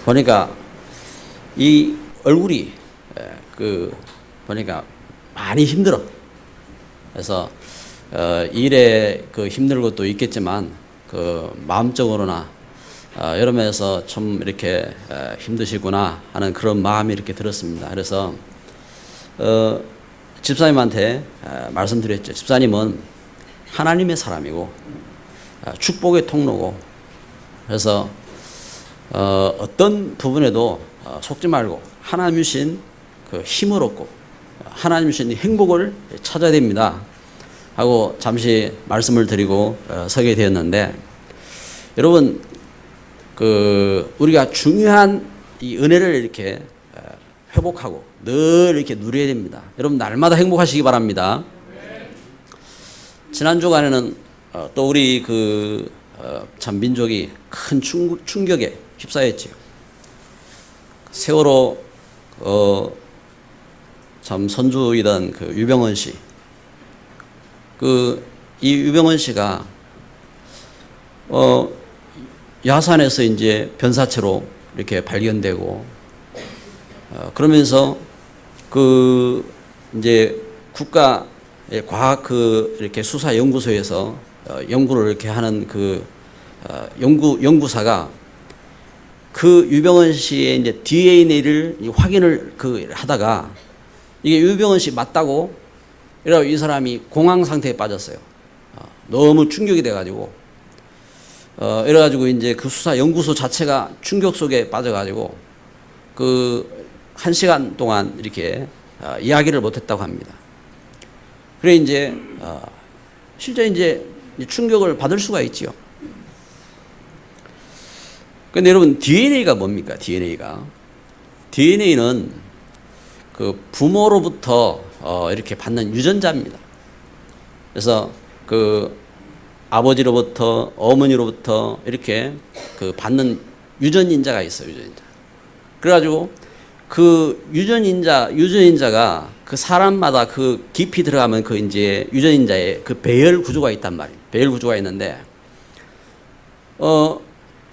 보니까 이 얼굴이 보니까 많이 힘들어. 그래서 일에 힘든 것도 있겠지만 마음적으로나 여러 면에서 좀 이렇게 힘드시구나 하는 그런 마음이 이렇게 들었습니다. 그래서 집사님한테 말씀드렸죠. 집사님은 하나님의 사람이고 축복의 통로고, 그래서 어떤 부분에도 속지 말고 하나님 주신 힘을 얻고 하나님 주신 행복을 찾아야 됩니다 하고 잠시 말씀을 드리고 서게 되었는데, 여러분 우리가 중요한 이 은혜를 이렇게 회복하고 늘 이렇게 누려야 됩니다. 여러분 날마다 행복하시기 바랍니다. 지난 주간에는 또 우리 참 민족이 큰 충격에 휩싸였지요. 세월호 참 선주이던 유병헌 씨, 이 유병헌 씨가 야산에서 이제 변사체로 이렇게 발견되고, 그러면서 이제 국가의 과학 이렇게 수사 연구소에서 연구를 이렇게 하는 연구사가 유병헌 씨의 이제 DNA를 확인을 하다가 이게 유병헌 씨 맞다고, 이래가지고 이 사람이 공황 상태에 빠졌어요. 너무 충격이 돼가지고, 이래가지고 이제 수사 연구소 자체가 충격 속에 빠져가지고 1시간 동안 이렇게 이야기를 못했다고 합니다. 그래 이제 실제 이제 충격을 받을 수가 있지요. 근데 여러분 DNA가 뭡니까? DNA는 부모로부터 이렇게 받는 유전자입니다. 그래서 아버지로부터 어머니로부터 이렇게 받는 유전인자가 있어요. 유전인자. 그래가지고 유전인자가 사람마다 깊이 들어가면 이제 유전인자에 배열 구조가 있단 말이에요. 배열 구조가 있는데,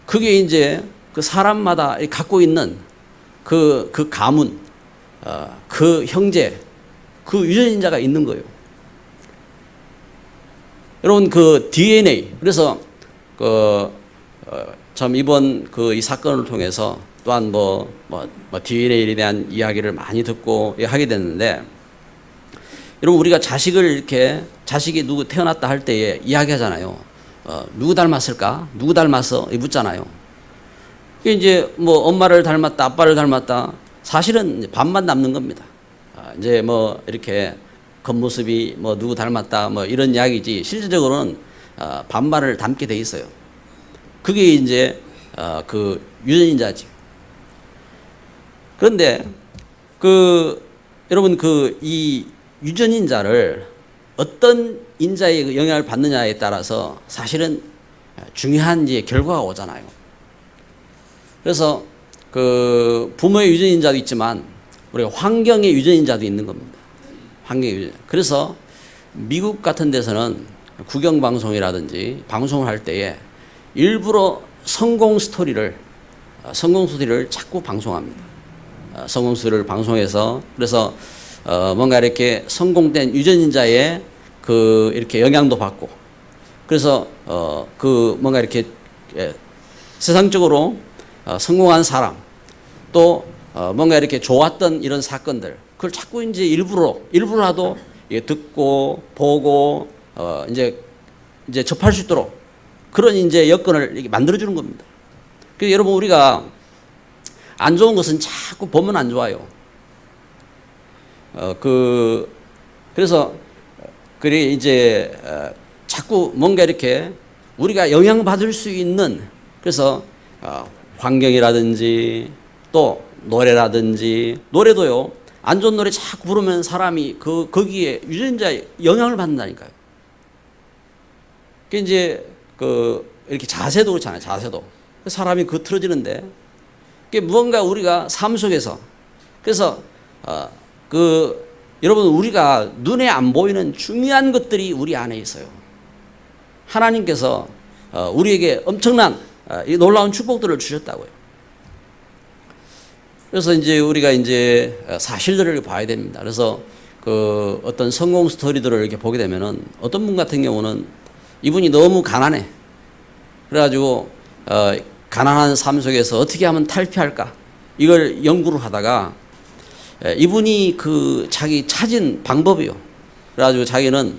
그게 이제 사람마다 갖고 있는 가문, 형제, 유전인자가 있는 거예요. 여러분 DNA, 그래서 참 이번 이 사건을 통해서 또한 DNA에 대한 이야기를 많이 듣고 하게 됐는데, 여러분 우리가 자식이 누구 태어났다 할 때에 이야기하잖아요. 누구 닮았을까? 누구 닮았어? 묻잖아요. 이제 엄마를 닮았다, 아빠를 닮았다. 사실은 반만 남는 겁니다. 이제 이렇게 겉모습이 누구 닮았다 이런 이야기지, 실질적으로는 반반을 닮게 돼 있어요. 그게 이제 유전인자지. 그런데 여러분 이 유전인자를 어떤 인자의 영향을 받느냐에 따라서 사실은 중요한 이제 결과가 오잖아요. 그래서 부모의 유전인자도 있지만 우리가 환경의 유전인자도 있는 겁니다. 환경의 유전. 그래서 미국 같은 데서는 국영방송이라든지 방송을 할 때에 일부러 성공 스토리를 자꾸 방송합니다. 성공 스토리를 방송해서, 그래서 뭔가 이렇게 성공된 유전인자의 이렇게 영향도 받고, 그래서 뭔가 이렇게 세상적으로 성공한 사람, 또 뭔가 이렇게 좋았던 이런 사건들, 그걸 자꾸 이제 일부러라도 듣고 보고 이제 접할 수 있도록 그런 이제 여건을 이렇게 만들어주는 겁니다. 그래서 여러분 우리가 안 좋은 것은 자꾸 보면 안 좋아요. 그래서 이제 자꾸 뭔가 이렇게 우리가 영향받을 수 있는, 그래서 환경이라든지 또 노래라든지, 노래도요, 안 좋은 노래 자꾸 부르면 사람이 거기에 유전자에 영향을 받는다니까요. 그 이제 이렇게 자세도 그렇잖아요. 자세도 사람이 틀어지는데, 그게 무언가 우리가 삶 속에서, 그래서 여러분 우리가 눈에 안 보이는 중요한 것들이 우리 안에 있어요. 하나님께서 우리에게 엄청난 이 놀라운 축복들을 주셨다고요. 그래서 이제 우리가 이제 사실들을 봐야 됩니다. 그래서 그 어떤 성공 스토리들을 이렇게 보게 되면은 어떤 분 같은 경우는 이분이 너무 가난해. 그래가지고 가난한 삶 속에서 어떻게 하면 탈피할까 이걸 연구를 하다가 이분이 그 자기 찾은 방법이요. 그래가지고 자기는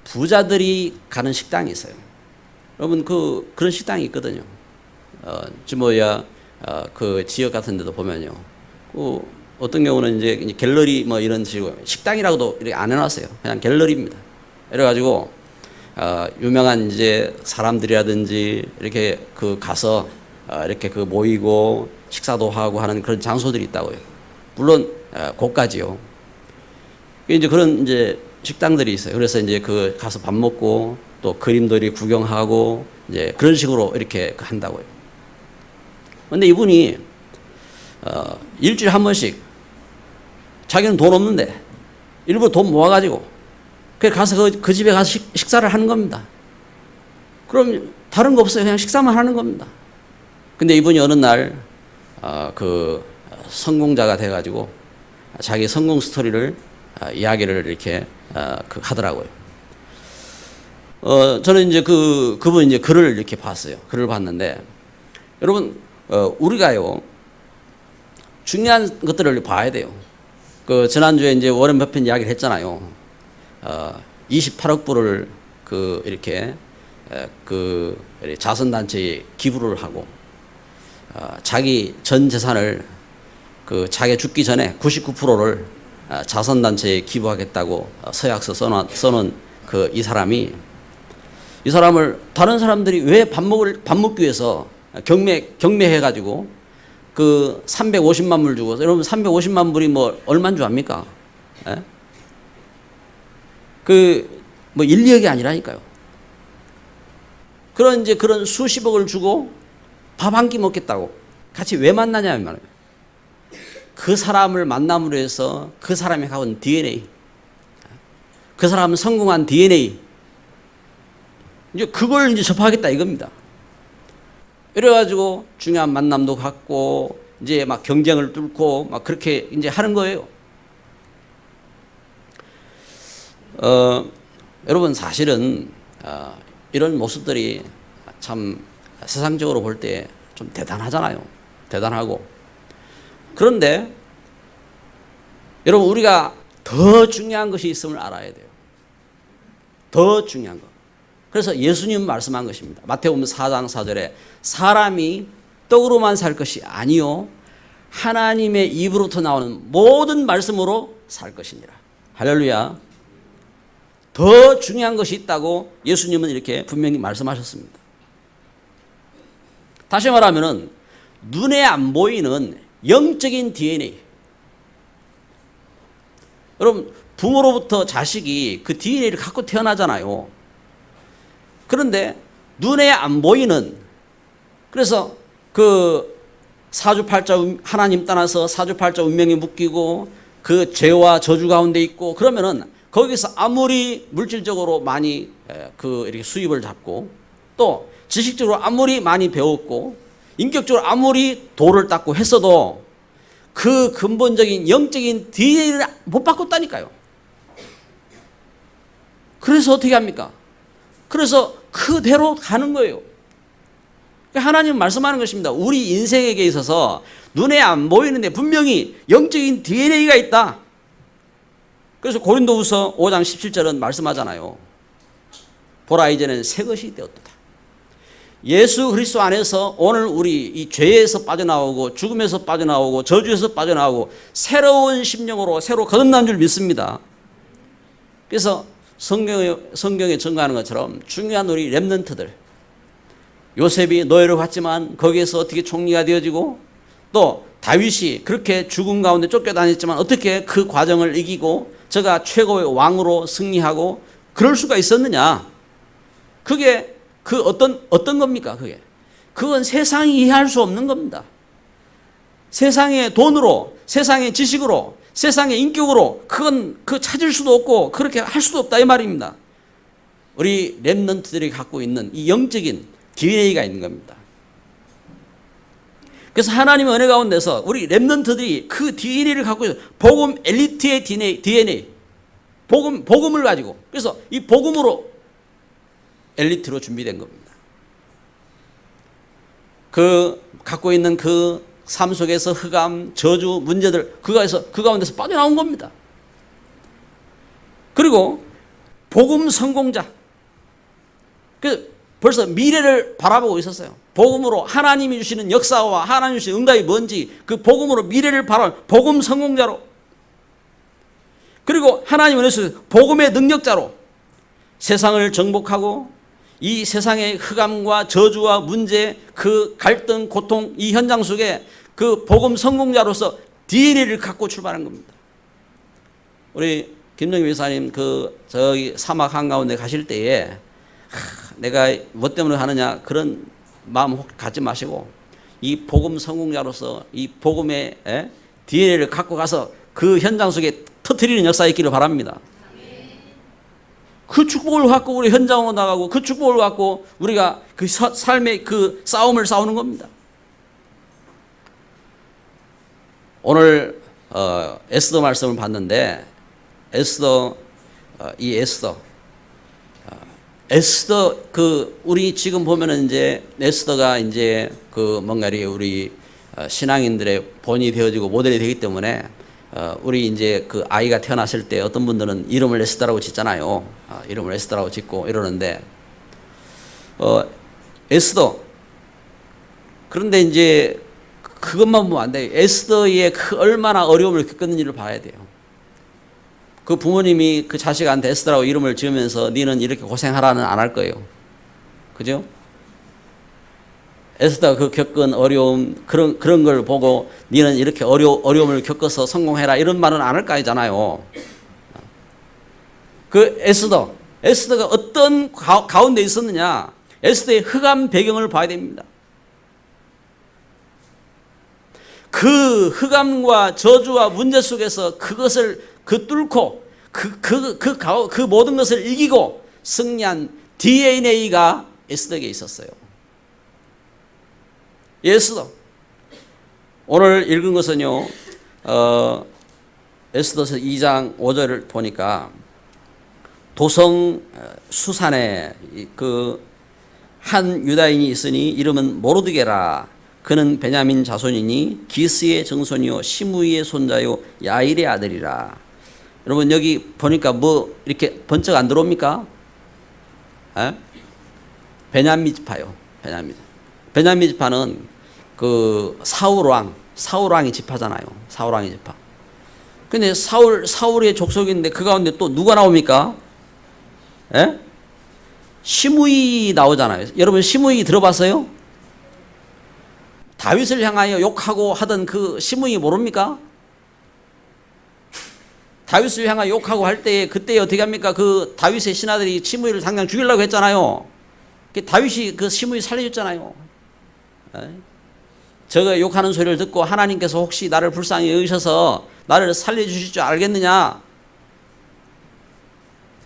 부자들이 가는 식당이 있어요. 여러분 그런 식당이 있거든요. 그 지역 같은 데도 보면요. 어떤 경우는 이제 갤러리 뭐 이런 식으로 식당이라고도 이렇게 안 해놨어요. 그냥 갤러리입니다. 이래가지고 유명한 이제 사람들이라든지 이렇게 가서 이렇게 모이고 식사도 하고 하는 그런 장소들이 있다고요. 물론 고가지요. 이제 그런 이제 식당들이 있어요. 그래서 이제 가서 밥 먹고 또 그림들이 구경하고 이제 그런 식으로 이렇게 한다고요. 근데 이분이 일주일에 한 번씩 자기는 돈 없는데 일부러 돈 모아가지고 가서 그 집에 가서 식사를 하는 겁니다. 그럼 다른 거 없어요. 그냥 식사만 하는 겁니다. 근데 이분이 어느 날 성공자가 돼가지고 자기 성공 스토리를 이야기를 이렇게 하더라고요. 저는 이제 그분 이제 글을 이렇게 봤어요. 글을 봤는데 여러분 우리가요 중요한 것들을 봐야 돼요. 지난주에 이제 워렌 버핏 이야기를 했잖아요. 28억 불을 이렇게 자선단체에 기부를 하고 자기 전 재산을 자기 죽기 전에 99%를 자선단체에 기부하겠다고 서약서 써놓은 이 사람을 다른 사람들이 왜 밥 먹기 위해서 경매해가지고 350만 불 주고, 여러분 350만 불이 뭐 얼마인 줄 압니까? 예? 뭐 1, 2억이 아니라니까요. 그런 수십억을 주고 밥 한 끼 먹겠다고 같이 왜 만나냐면 말이에요. 그 사람을 만남으로 해서 그 사람이 가진 DNA, 그 사람은 성공한 DNA, 이제 그걸 이제 접하겠다 이겁니다. 이래가지고 중요한 만남도 갖고 이제 막 경쟁을 뚫고 막 그렇게 이제 하는 거예요. 여러분 사실은 이런 모습들이 참 세상적으로 볼 때 좀 대단하잖아요. 대단하고. 그런데 여러분 우리가 더 중요한 것이 있음을 알아야 돼요. 더 중요한 것. 그래서 예수님 말씀한 것입니다. 마태복음 4장 4절에 사람이 떡으로만 살 것이 아니요 하나님의 입으로부터 나오는 모든 말씀으로 살 것이니라. 할렐루야. 더 중요한 것이 있다고 예수님은 이렇게 분명히 말씀하셨습니다. 다시 말하면은 눈에 안 보이는 영적인 DNA. 여러분 부모로부터 자식이 그 DNA를 갖고 태어나잖아요. 그런데 눈에 안 보이는, 그래서 사주팔자 하나님 따라서 사주팔자 운명이 묶이고 그 죄와 저주 가운데 있고 그러면은 거기서 아무리 물질적으로 많이 이렇게 수입을 잡고 또 지식적으로 아무리 많이 배웠고 인격적으로 아무리 도를 닦고 했어도 그 근본적인 영적인 DNA를 못 바꿨다니까요. 그래서 어떻게 합니까? 그래서 그대로 가는 거예요. 하나님 말씀하는 것입니다. 우리 인생에게 있어서 눈에 안 보이는데 분명히 영적인 DNA가 있다. 그래서 고린도후서 5장 17절은 말씀하잖아요. 보라 이제는 새 것이 되었도다. 예수 그리스도 안에서 오늘 우리 이 죄에서 빠져나오고 죽음에서 빠져나오고 저주에서 빠져나오고 새로운 심령으로 새로 거듭난 줄 믿습니다. 그래서 성경에 증거하는 것처럼 중요한 우리 렘넌트들, 요셉이 노예를 받지만 거기에서 어떻게 총리가 되어지고 또 다윗이 그렇게 죽음 가운데 쫓겨다녔지만 어떻게 그 과정을 이기고 저가 최고의 왕으로 승리하고 그럴 수가 있었느냐. 그게 어떤 겁니까? 그건 세상이 이해할 수 없는 겁니다. 세상의 돈으로, 세상의 지식으로, 세상의 인격으로 그건 찾을 수도 없고 그렇게 할 수도 없다 이 말입니다. 우리 렘넌트들이 갖고 있는 이 영적인 DNA가 있는 겁니다. 그래서 하나님의 은혜 가운데서 우리 렘넌트들이 그 DNA를 갖고 있어요. 복음 엘리트의 DNA. 복음을 가지고. 그래서 이 복음으로 엘리트로 준비된 겁니다. 그 갖고 있는 그 삶 속에서 흑암, 저주, 문제들 그 가운데서 빠져나온 겁니다. 그리고 복음 성공자. 그 벌써 미래를 바라보고 있었어요. 복음으로 하나님이 주시는 역사와 하나님이 주시는 응답이 뭔지 그 복음으로 미래를 바라보는 복음 성공자로. 그리고 하나님은 예수 복음의 능력자로 세상을 정복하고 이 세상의 흑암과 저주와 문제, 그 갈등, 고통, 이 현장 속에 그 복음 성공자로서 DNA를 갖고 출발한 겁니다. 우리 김정희 회사님 저기 사막 한가운데 가실 때에 내가 뭐 때문에 하느냐 그런 마음 갖지 마시고 이 복음 성공자로서 이 복음의 DNA를 갖고 가서 그 현장 속에 터뜨리는 역사 있기를 바랍니다. 그 축복을 갖고 우리 현장으로 나가고 그 축복을 갖고 우리가 그 삶의 그 싸움을 싸우는 겁니다. 오늘 에스더 말씀을 봤는데 에스더 우리 지금 보면은 이제 에스더가 이제 그 뭔가 우리 신앙인들의 본이 되어지고 모델이 되기 때문에 우리 이제 그 아이가 태어났을 때 어떤 분들은 이름을 에스더라고 짓잖아요. 이름을 에스더라고 짓고 이러는데 에스더 그런데 이제 그것만 보면 안 돼요. 에스더의 얼마나 어려움을 겪었는지를 봐야 돼요. 그 부모님이 그 자식한테 에스더라고 이름을 지으면서 니는 이렇게 고생하라는 안 할 거예요. 그죠? 에스더가 그 겪은 어려움 그런 걸 보고 니는 이렇게 어려움을 겪어서 성공해라 이런 말은 안 할 거 아니잖아요. 그 에스더가 어떤 가운데 있었느냐? 에스더의 흑암 배경을 봐야 됩니다. 그 흑암과 저주와 문제 속에서 그것을 뚫고 그 모든 것을 이기고 승리한 DNA가 에스더에게 있었어요. 에스더. 오늘 읽은 것은요, 에스더서 2장 5절을 보니까 도성 수산에 한 유다인이 있으니 이름은 모르드게라. 그는 베냐민 자손이니 기스의 정손이요 시므이의 손자요 야일의 아들이라. 여러분 여기 보니까 뭐 이렇게 번쩍 안 들어옵니까? 베냐민 지파요. 베냐민 지파는 그 사울왕이 지파잖아요. 사울왕이 지파. 근데 사울의 족속인데 그 가운데 또 누가 나옵니까? 시므이 나오잖아요. 여러분 시므이 들어봤어요? 다윗을 향하여 욕하고 하던 그 시므이 모릅니까? 다윗을 향하여 욕하고 할 때에 그때 어떻게 합니까? 그 다윗의 신하들이 시므이를 당장 죽이려고 했잖아요. 다윗이 그 시므이 살려줬잖아요. 저거 욕하는 소리를 듣고 하나님께서 혹시 나를 불쌍히 여기셔서 나를 살려주실 줄 알겠느냐?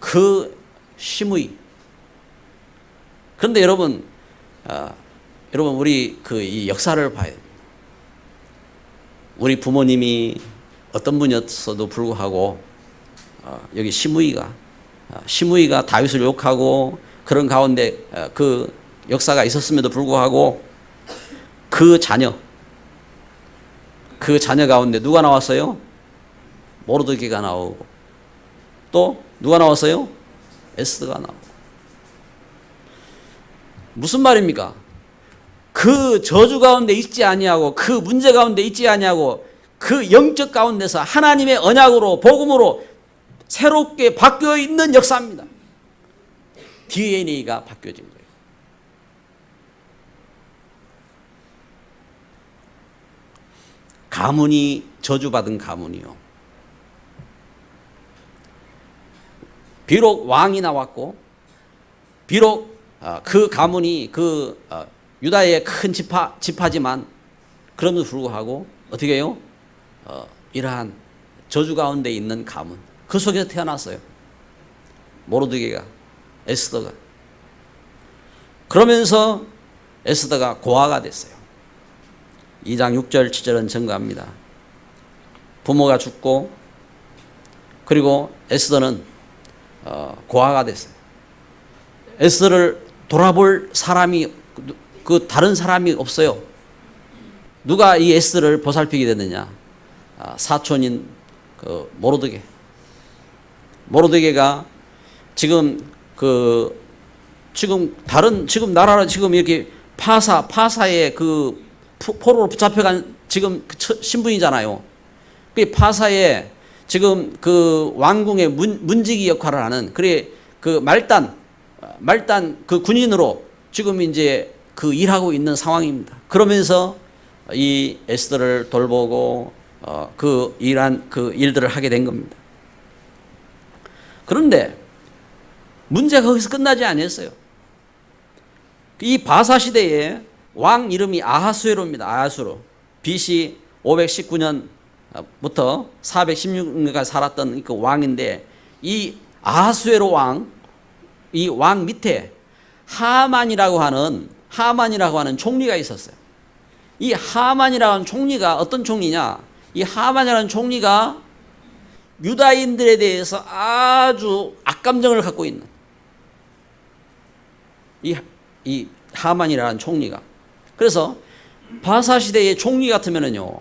그 시므이. 그런데 여러분 우리 이 역사를 봐야 됩니다. 우리 부모님이 어떤 분이었어도 불구하고 여기 시므이가 다윗을 욕하고 그런 가운데 그 역사가 있었음에도 불구하고 그 자녀 가운데 누가 나왔어요? 모르드게가 나오고 또 누가 나왔어요? 에스더가 나오고. 무슨 말입니까? 그 저주 가운데 있지 아니하고 그 문제 가운데 있지 아니하고 그 영적 가운데서 하나님의 언약으로 복음으로 새롭게 바뀌어 있는 역사입니다. DNA가 바뀌어진 거예요. 가문이 저주받은 가문이요. 비록 왕이 나왔고 비록 그 가문이 유다의 큰 지파지만 그럼에도 불구하고 어떻게 해요? 이러한 저주 가운데 있는 가문 그 속에서 태어났어요. 모르드게가 에스더가. 그러면서 에스더가 고아가 됐어요. 2장 6절 7절은 증거합니다. 부모가 죽고 그리고 에스더는 고아가 됐어요. 에스더를 돌아볼 사람이 그 다른 사람이 없어요. 누가 이 에스더를 보살피게 됐느냐? 사촌인 그 모르드게가 지금 지금 나라를 지금 이렇게 파사의 그 포로로 붙잡혀간 지금 신분이잖아요. 그 파사에 지금 그 왕궁의 문지기 역할을 하는 그 말단 그 군인으로 지금 이제 그 일하고 있는 상황입니다. 그러면서 이 에스더를 돌보고 그 일들을 하게 된 겁니다. 그런데 문제가 거기서 끝나지 않았어요. 이 바사 시대에 왕 이름이 아하수에로입니다. 아하수로. BC 519년부터 416년까지 살았던 그 왕인데, 이 아하수에로 이 왕 밑에 하만이라고 하는 총리가 있었어요. 이 하만이라고 하는 총리가 어떤 총리냐? 이 하만이라는 총리가 유다인들에 대해서 아주 악감정을 갖고 있는 이 하만이라는 총리가. 그래서 바사 시대의 총리 같으면은요,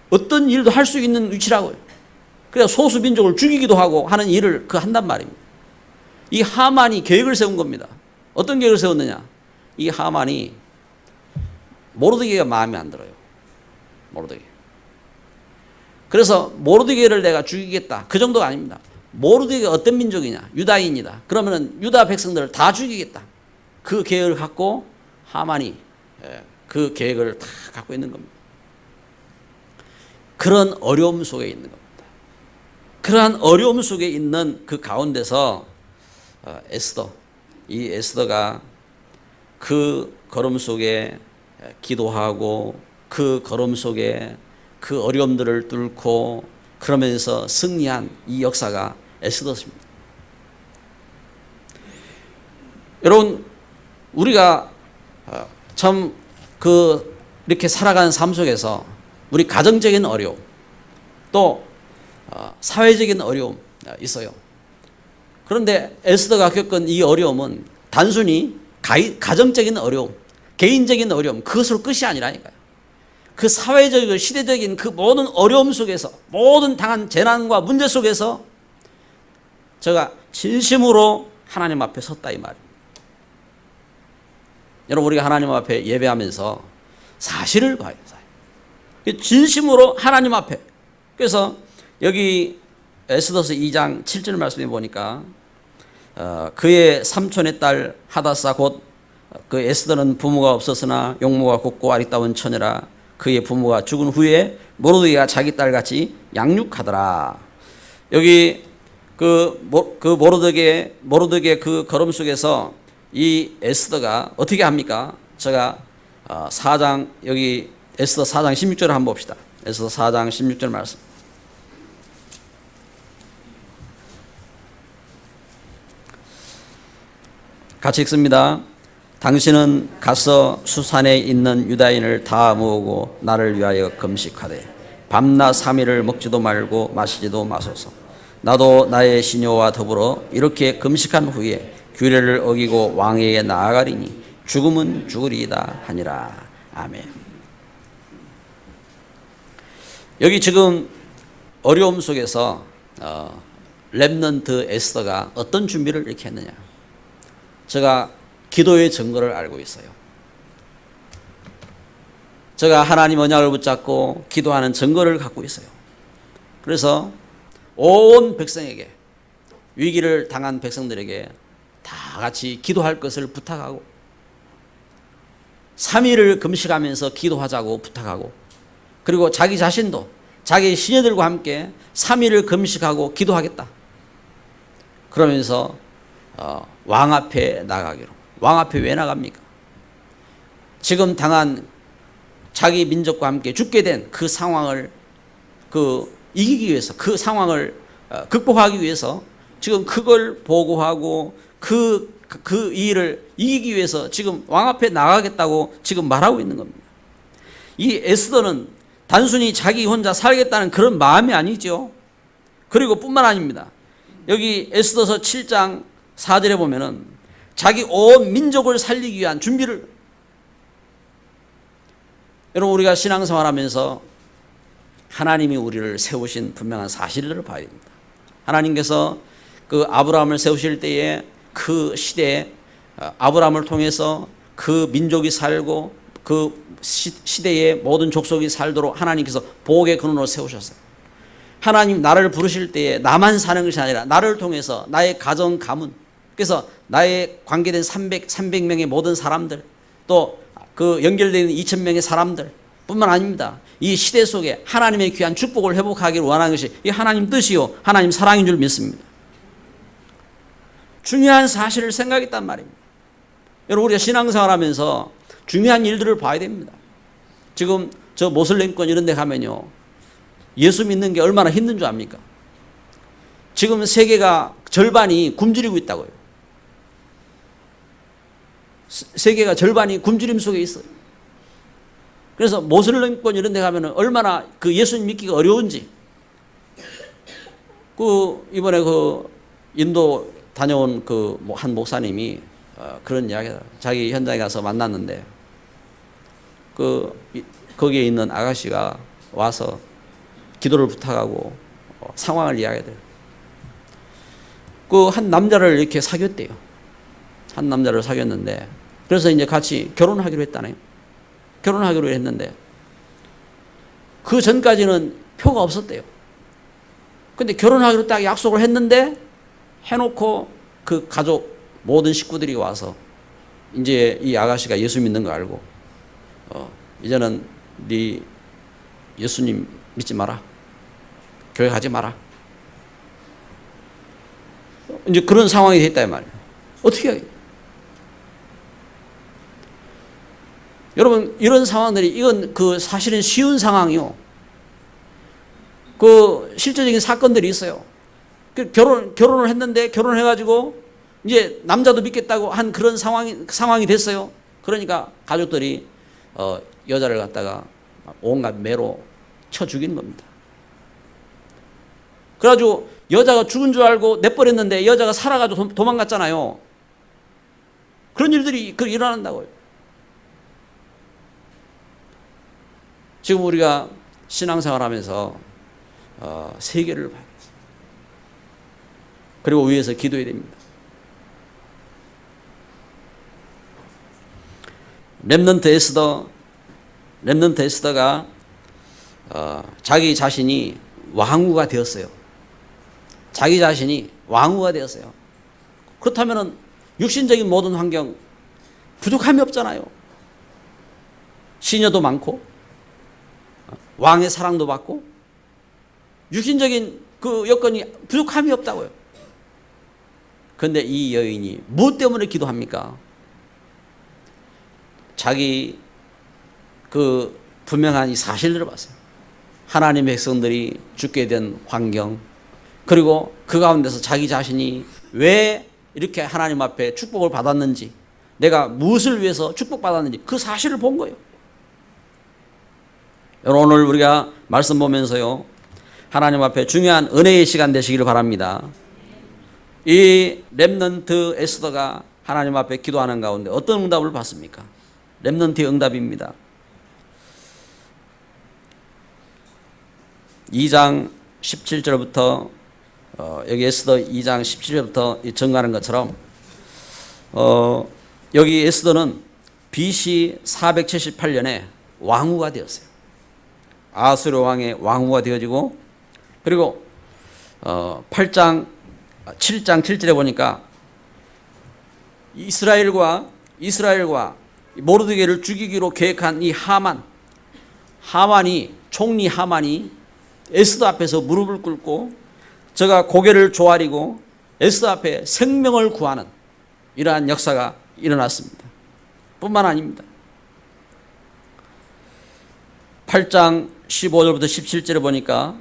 어떤 일도 할 수 있는 위치라고요. 그래서 소수 민족을 죽이기도 하고 하는 일을 한단 말입니다. 이 하만이 계획을 세운 겁니다. 어떤 계획을 세웠느냐? 이 하만이 모르드게가 마음에 안 들어요. 모르드게. 그래서 모르드게를 내가 죽이겠다. 그 정도가 아닙니다. 모르드게가 어떤 민족이냐? 유다인이다. 그러면은 유다 백성들을 다 죽이겠다. 그 계획을 갖고 하만이 그 계획을 다 갖고 있는 겁니다. 그런 어려움 속에 있는 겁니다. 그러한 어려움 속에 있는 그 가운데서 이 에스더가 그 걸음 속에 기도하고 그 걸음 속에 그 어려움들을 뚫고 그러면서 승리한 이 역사가 에스더입니다. 여러분, 우리가 참 이렇게 살아가는 삶 속에서 우리 가정적인 어려움, 또 사회적인 어려움 있어요. 그런데 에스더가 겪은 이 어려움은 단순히 가정적인 어려움, 개인적인 어려움, 그것으로 끝이 아니라니까요. 그 사회적이고 시대적인 그 모든 어려움 속에서, 모든 당한 재난과 문제 속에서 제가 진심으로 하나님 앞에 섰다 이 말입니다. 여러분, 우리가 하나님 앞에 예배하면서 사실을 봐요. 진심으로 하나님 앞에. 그래서 여기 에스더서 2장 7절 말씀에 보니까 그의 삼촌의 딸 하다사 곧 그 에스더는 부모가 없었으나 용모가 곱고 아리따운 처녀라. 그의 부모가 죽은 후에 모르드게가 자기 딸같이 양육하더라. 여기 모르드게 그 걸음 속에서 이 에스더가 어떻게 합니까? 제가 여기 에스더 4장 16절을 한번 봅시다. 에스더 4장 16절 말씀. 같이 읽습니다. 당신은 가서 수산에 있는 유다인을 다 모으고 나를 위하여 금식하되 밤낮 3일을 먹지도 말고 마시지도 마소서. 나도 나의 시녀와 더불어 이렇게 금식한 후에 규례를 어기고 왕에게 나아가리니 죽음은 죽으리이다 하니라. 아멘. 여기 지금 어려움 속에서 렘넌트 에스더가 어떤 준비를 이렇게 했느냐? 제가 기도의 증거를 알고 있어요. 제가 하나님 언약을 붙잡고 기도하는 증거를 갖고 있어요. 그래서 온 백성에게, 위기를 당한 백성들에게 다 같이 기도할 것을 부탁하고 3일을 금식하면서 기도하자고 부탁하고, 그리고 자기 자신도 자기 시녀들과 함께 3일을 금식하고 기도하겠다. 그러면서 왕 앞에 나가기로. 왕 앞에 왜 나갑니까? 지금 당한 자기 민족과 함께 죽게 된 그 상황을 이기기 위해서, 그 상황을 극복하기 위해서 지금 그걸 보고하고 그 일을 이기기 위해서 지금 왕 앞에 나가겠다고 지금 말하고 있는 겁니다. 이 에스더는 단순히 자기 혼자 살겠다는 그런 마음이 아니죠. 그리고 뿐만 아닙니다. 여기 에스더서 7장 4절에 보면은 자기 온 민족을 살리기 위한 준비를, 여러분 우리가 신앙생활하면서 하나님이 우리를 세우신 분명한 사실들을 봐야 됩니다. 하나님께서 그 아브라함을 세우실 때에 그 시대에 아브라함을 통해서 그 민족이 살고 그 시대의 모든 족속이 살도록 하나님께서 복의 근원으로 세우셨어요. 하나님 나를 부르실 때에 나만 사는 것이 아니라 나를 통해서 나의 가정 가문, 그래서 나의 관계된 300명의 모든 사람들, 또 그 연결되어 있는 2000명의 사람들 뿐만 아닙니다. 이 시대 속에 하나님의 귀한 축복을 회복하기를 원하는 것이 이 하나님 뜻이요 하나님 사랑인 줄 믿습니다. 중요한 사실을 생각했단 말입니다. 여러분 우리가 신앙생활하면서 중요한 일들을 봐야 됩니다. 지금 저 모슬렘권 이런 데 가면요, 예수 믿는 게 얼마나 힘든 줄 압니까? 지금 세계가 절반이 굶주리고 있다고요. 세계가 절반이 굶주림 속에 있어요. 그래서 모슬렘권 이런 데 가면은 얼마나 그 예수님 믿기가 어려운지. 그 이번에 그 인도 다녀온 그 한 목사님이 그런 이야기를, 자기 현장에 가서 만났는데 거기에 있는 아가씨가 와서 기도를 부탁하고 상황을 이야기해요. 그 한 남자를 이렇게 사귀었대요. 한 남자를 사귀었는데, 그래서 이제 같이 결혼하기로 했다네요. 결혼하기로 했는데 그 전까지는 표가 없었대요. 근데 결혼하기로 딱 약속을 했는데 해놓고 그 가족 모든 식구들이 와서 이제 이 아가씨가 예수 믿는 거 알고 이제는 네 예수님 믿지 마라, 교회 가지 마라, 이제 그런 상황이 됐다 이 말이에요. 어떻게 하겠어요? 여러분 이런 상황들이, 이건 그 사실은 쉬운 상황이요. 그 실제적인 사건들이 있어요. 결혼을 했는데, 결혼을 해가지고 이제 남자도 믿겠다고 한 그런 상황이 됐어요. 그러니까 가족들이 여자를 갖다가 온갖 매로 쳐 죽이는 겁니다. 그래가지고 여자가 죽은 줄 알고 내버렸는데 여자가 살아가지고 도망갔잖아요. 그런 일들이 일어난다고요. 지금 우리가 신앙생활하면서 세계를 봐야 돼요. 그리고 위에서 기도해야 됩니다. 렘넌트 에스더가 자기 자신이 왕후가 되었어요. 자기 자신이 왕후가 되었어요. 그렇다면 육신적인 모든 환경 부족함이 없잖아요. 시녀도 많고 왕의 사랑도 받고 육신적인 그 여건이 부족함이 없다고요. 그런데 이 여인이 무엇 때문에 기도합니까? 자기 그 분명한 이 사실들을 봤어요. 하나님의 백성들이 죽게 된 환경, 그리고 그 가운데서 자기 자신이 왜 이렇게 하나님 앞에 축복을 받았는지, 내가 무엇을 위해서 축복받았는지 그 사실을 본 거예요. 여러분 오늘 우리가 말씀 보면서요, 하나님 앞에 중요한 은혜의 시간 되시기를 바랍니다. 이 렘넌트 에스더가 하나님 앞에 기도하는 가운데 어떤 응답을 받습니까? 렘넌트의 응답입니다. 2장 17절부터 여기 에스더 2장 17절부터 증거하는 것처럼 여기 에스더는 BC 478년에 왕후가 되었어요. 아수르 왕의 왕후가 되어지고, 그리고 7장 7절에 보니까 이스라엘과 모르드게를 죽이기로 계획한 이 총리 하만이 에스더 앞에서 무릎을 꿇고 저가 고개를 조아리고 에스더 앞에 생명을 구하는 이러한 역사가 일어났습니다. 뿐만 아닙니다. 8장 15절부터 17절에 보니까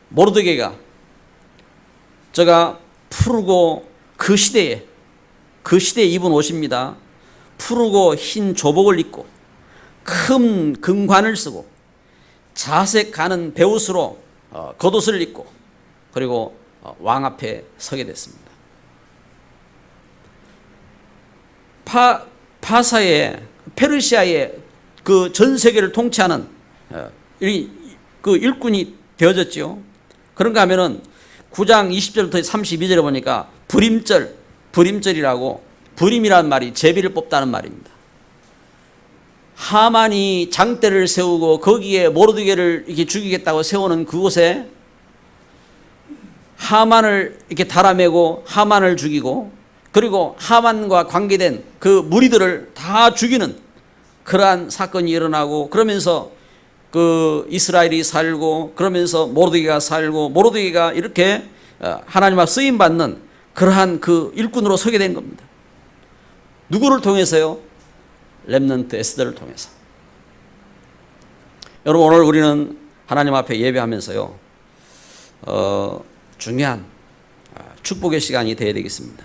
모르드게가 저가 푸르고 그 시대에 입은 옷입니다. 푸르고 흰 조복을 입고 큰 금관을 쓰고 자색 가는 베옷으로 겉옷을 입고 그리고 왕 앞에 서게 됐습니다. 파사의 페르시아의 그 전 세계를 통치하는 그 일꾼이 되어졌죠. 그런가 하면은 9장 20절부터 32절에 보니까 불임절이라고, 불임이라는 말이 제비를 뽑다는 말입니다. 하만이 장대를 세우고 거기에 모르드게를 이렇게 죽이겠다고 세우는 그곳에 하만을 이렇게 달아매고 하만을 죽이고 그리고 하만과 관계된 그 무리들을 다 죽이는 그러한 사건이 일어나고, 그러면서 그 이스라엘이 살고, 그러면서 모르드게가 살고, 모르드게가 이렇게 하나님 앞 쓰임 받는 그러한 그 일꾼으로 서게 된 겁니다. 누구를 통해서요? 렘넌트 에스더를 통해서. 여러분, 오늘 우리는 하나님 앞에 예배하면서요, 중요한 축복의 시간이 되어야 되겠습니다.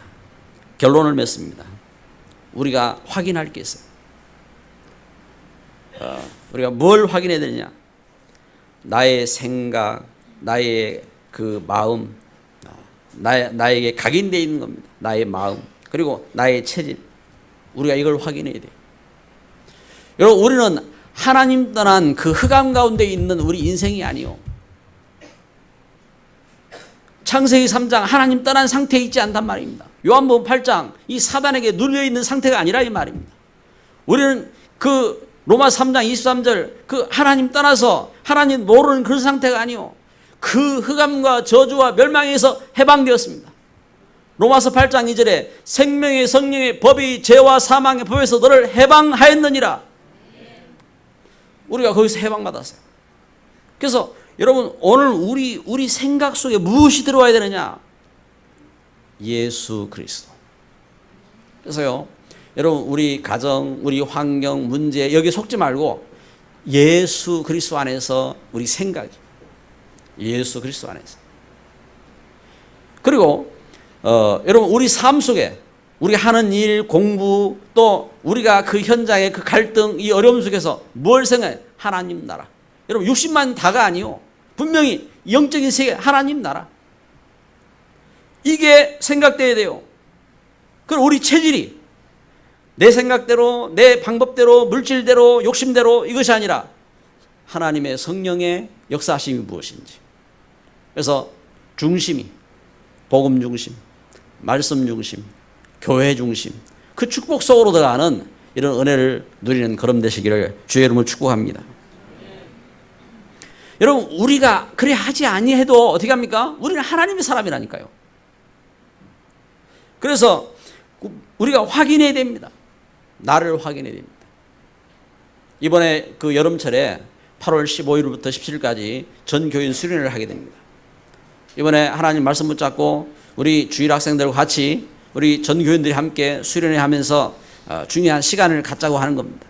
결론을 맺습니다. 우리가 확인할 게 있어요. 우리가 뭘 확인해야 되느냐? 나의 생각, 나의 그 마음, 나에게 각인되어 있는 겁니다. 나의 마음, 그리고 나의 체질. 우리가 이걸 확인해야 돼요. 여러분, 우리는 하나님 떠난 그 흑암 가운데 있는 우리 인생이 아니요. 창세기 3장 하나님 떠난 상태에 있지 않단 말입니다. 요한복음 8장 이 사단에게 눌려있는 상태가 아니라 이 말입니다. 우리는 그 로마 3장 23절 그 하나님 떠나서 하나님 모르는 그런 상태가 아니요. 그 흑암과 저주와 멸망에서 해방되었습니다. 로마서 8장 2절에 생명의 성령의 법이 죄와 사망의 법에서 너를 해방하였느니라. 우리가 거기서 해방받았어요. 그래서 여러분, 오늘 우리 생각 속에 무엇이 들어와야 되느냐? 예수 그리스도. 그래서요, 여러분, 우리 가정, 우리 환경, 문제 여기 속지 말고 예수 그리스도 안에서 우리 생각이, 예수 그리스도 안에서. 그리고 여러분, 우리 삶 속에 우리 하는 일, 공부, 또 우리가 그 현장의 그 갈등, 이 어려움 속에서 뭘 생각해? 하나님 나라. 여러분, 60만 다가 아니요. 분명히 영적인 세계, 하나님 나라. 이게 생각돼야 돼요. 그럼 우리 체질이 내 생각대로, 내 방법대로, 물질대로, 욕심대로 이것이 아니라 하나님의 성령의 역사하심이 무엇인지. 그래서 중심이 복음 중심, 말씀 중심, 교회 중심, 그 축복 속으로 들어가는 이런 은혜를 누리는 그럼 되시기를 주의 이름으로 축복합니다. 여러분, 우리가 그래 하지 아니해도 어떻게 합니까? 우리는 하나님의 사람이라니까요. 그래서 우리가 확인해야 됩니다. 나를 확인해야 됩니다. 이번에 그 여름철에 8월 15일부터 17일까지 전 교인 수련회를 하게 됩니다. 이번에 하나님 말씀 붙잡고 우리 주일 학생들과 같이 우리 전 교인들이 함께 수련회 하면서 중요한 시간을 갖자고 하는 겁니다.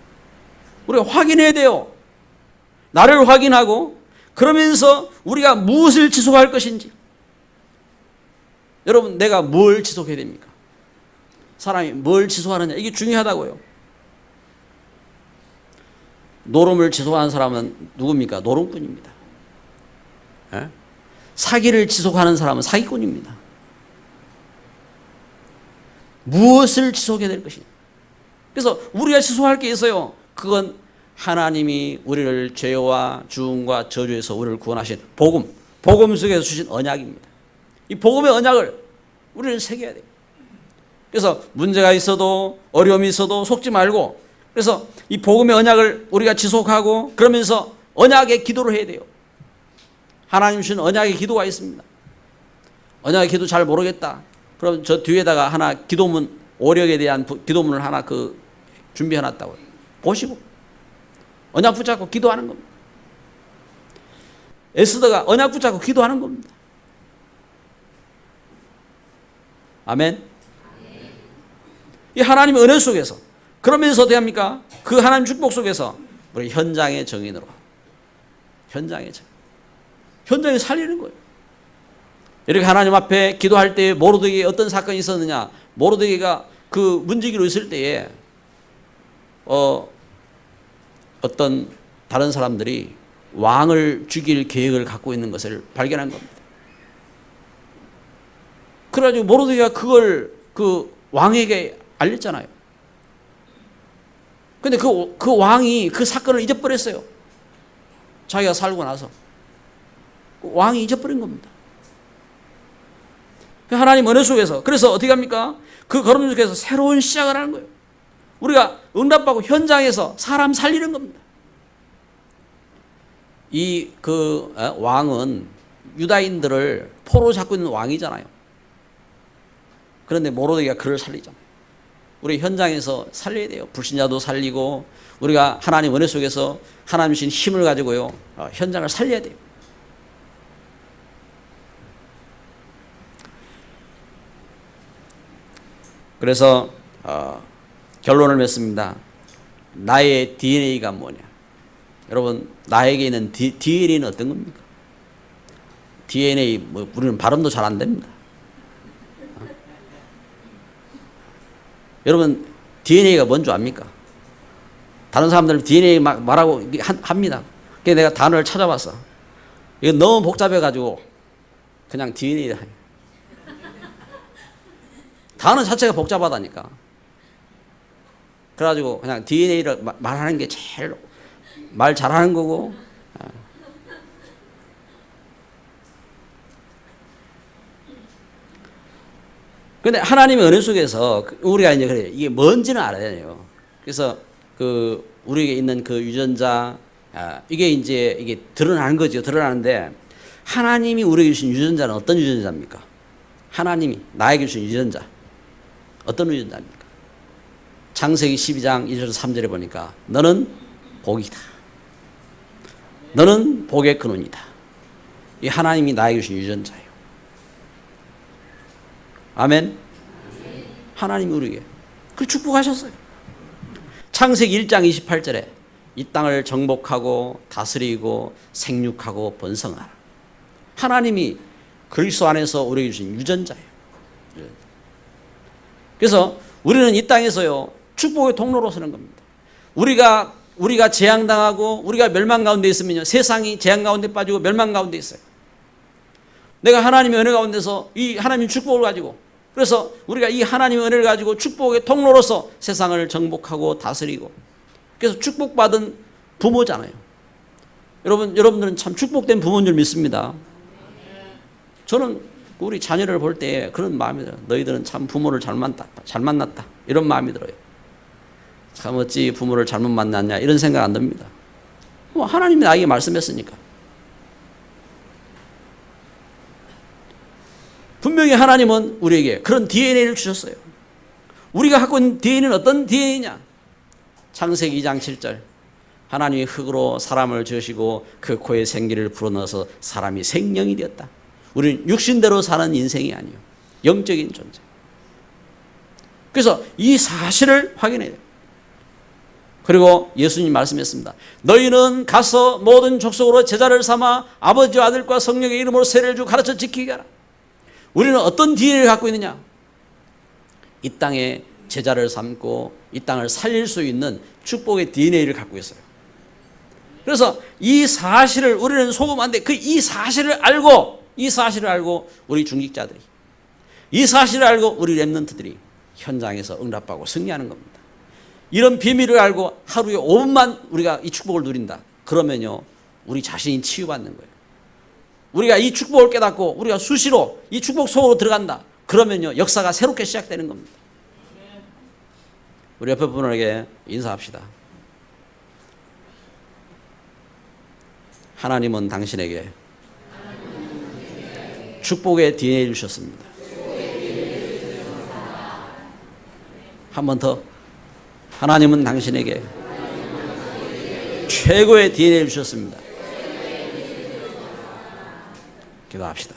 우리가 확인해야 돼요. 나를 확인하고 그러면서 우리가 무엇을 지속할 것인지. 여러분, 내가 뭘 지속해야 됩니까? 사람이 뭘 지속하느냐, 이게 중요하다고요. 노름을 지속하는 사람은 누굽니까? 노름꾼입니다. 에? 사기를 지속하는 사람은 사기꾼입니다. 무엇을 지속해야 될 것이냐. 그래서 우리가 지속할 게 있어요. 그건 하나님이 우리를 죄와 죽음과 저주에서 우리를 구원하신 복음 속에서 주신 언약입니다. 이 복음의 언약을 우리는 새겨야 돼요. 그래서 문제가 있어도 어려움이 있어도 속지 말고, 그래서 이 복음의 언약을 우리가 지속하고 그러면서 언약의 기도를 해야 돼요. 하나님 주신 언약의 기도가 있습니다. 언약의 기도 잘 모르겠다. 그럼 저 뒤에다가 하나 기도문, 오력에 대한 기도문을 하나 준비해 놨다고요. 보시고 언약 붙잡고 기도하는 겁니다. 에스더가 언약 붙잡고 기도하는 겁니다. 아멘. 이 하나님의 은혜 속에서, 그러면서 어떻게 합니까? 그 하나님 축복 속에서 우리 현장의 정인으로, 현장에 살리는 거예요. 이렇게 하나님 앞에 기도할 때 모르드게에 어떤 사건이 있었느냐? 모르드게가 그 문지기로 있을 때에 어떤 다른 사람들이 왕을 죽일 계획을 갖고 있는 것을 발견한 겁니다. 그래가지고 모르드게가 그걸 그 왕에게 알렸잖아요. 근데 그 왕이 그 사건을 잊어버렸어요. 자기가 살고 나서. 왕이 잊어버린 겁니다. 하나님 은혜 속에서. 그래서 어떻게 합니까? 그 걸음 속에서 새로운 시작을 하는 거예요. 우리가 응답받고 현장에서 사람 살리는 겁니다. 이 왕은 유다인들을 포로 잡고 있는 왕이잖아요. 그런데 모르드게가 그를 살리잖아요. 우리 현장에서 살려야 돼요. 불신자도 살리고 우리가 하나님 은혜 속에서 하나님 주신 힘을 가지고요 현장을 살려야 돼요. 그래서 결론을 맺습니다. 나의 DNA가 뭐냐? 여러분, 나에게 있는 DNA는 어떤 겁니까? DNA 우리는 발음도 잘 안 됩니다. 여러분, DNA가 뭔지 압니까? 다른 사람들은 DNA 막 말하고 합니다. 그래서 내가 단어를 찾아봤어. 이거 너무 복잡해가지고 그냥 DNA. 단어 자체가 복잡하다니까. 그래가지고 그냥 DNA를 말하는 게 제일 말 잘하는 거고. 근데 하나님의 은혜 속에서 우리가 이제 그래 이게 뭔지는 알아야 돼요. 그래서 우리에게 있는 그 유전자 이게 이제 이게 드러나는 거죠. 드러나는데 하나님이 우리에게 주신 유전자는 어떤 유전자입니까? 하나님이 나에게 주신 유전자 어떤 유전자입니까? 창세기 12장 1절 3절에 보니까 너는 복이다. 너는 복의 근원이다. 이 하나님이 나에게 주신 유전자예요. 아멘. 하나님이 우리에게 그 축복하셨어요. 창세기 1장 28절에 이 땅을 정복하고 다스리고 생육하고 번성하라. 하나님이 그리스도 안에서 우리에게 주신 유전자예요. 그래서 우리는 이 땅에서요 축복의 통로로 서는 겁니다. 우리가 재앙당하고 우리가 멸망 가운데 있으면요 세상이 재앙 가운데 빠지고 멸망 가운데 있어요. 내가 하나님의 은혜 가운데서 이 하나님의 축복을 가지고 그래서 우리가 이 하나님의 은혜를 가지고 축복의 통로로서 세상을 정복하고 다스리고 그래서 축복받은 부모잖아요. 여러분들은 참 축복된 부모인 줄 믿습니다. 저는 우리 자녀를 볼 때 그런 마음이 들어요. 너희들은 참 부모를 잘 만났다. 이런 마음이 들어요. 참 어찌 부모를 잘못 만났냐 이런 생각 안 듭니다. 하나님이 나에게 말씀했으니까. 분명히 하나님은 우리에게 그런 DNA를 주셨어요. 우리가 갖고 있는 DNA는 어떤 DNA냐? 창세기 2장 7절 하나님이 흙으로 사람을 지으시고 그 코에 생기를 불어넣어서 사람이 생명이 되었다. 우리는 육신대로 사는 인생이 아니요 영적인 존재. 그래서 이 사실을 확인해야 돼요. 그리고 예수님 말씀했습니다. 너희는 가서 모든 족속으로 제자를 삼아 아버지와 아들과 성령의 이름으로 세례를 주고 가르쳐 지키게 하라. 우리는 어떤 DNA를 갖고 있느냐? 이 땅에 제자를 삼고 이 땅을 살릴 수 있는 축복의 DNA를 갖고 있어요. 그래서 이 사실을 우리는 속으면 안 돼. 이 사실을 알고 우리 중직자들이 이 사실을 알고 우리 렘넌트들이 현장에서 응답하고 승리하는 겁니다. 이런 비밀을 알고 하루에 5분만 우리가 이 축복을 누린다. 그러면요 우리 자신이 치유받는 거예요. 우리가 이 축복을 깨닫고 우리가 수시로 이 축복 속으로 들어간다. 그러면요 역사가 새롭게 시작되는 겁니다. 우리 옆에 분에게 인사합시다. 하나님은 당신에게 축복의 DNA를 주셨습니다. 한 번 더. 하나님은 당신에게 최고의 DNA를 주셨습니다. 기도합시다.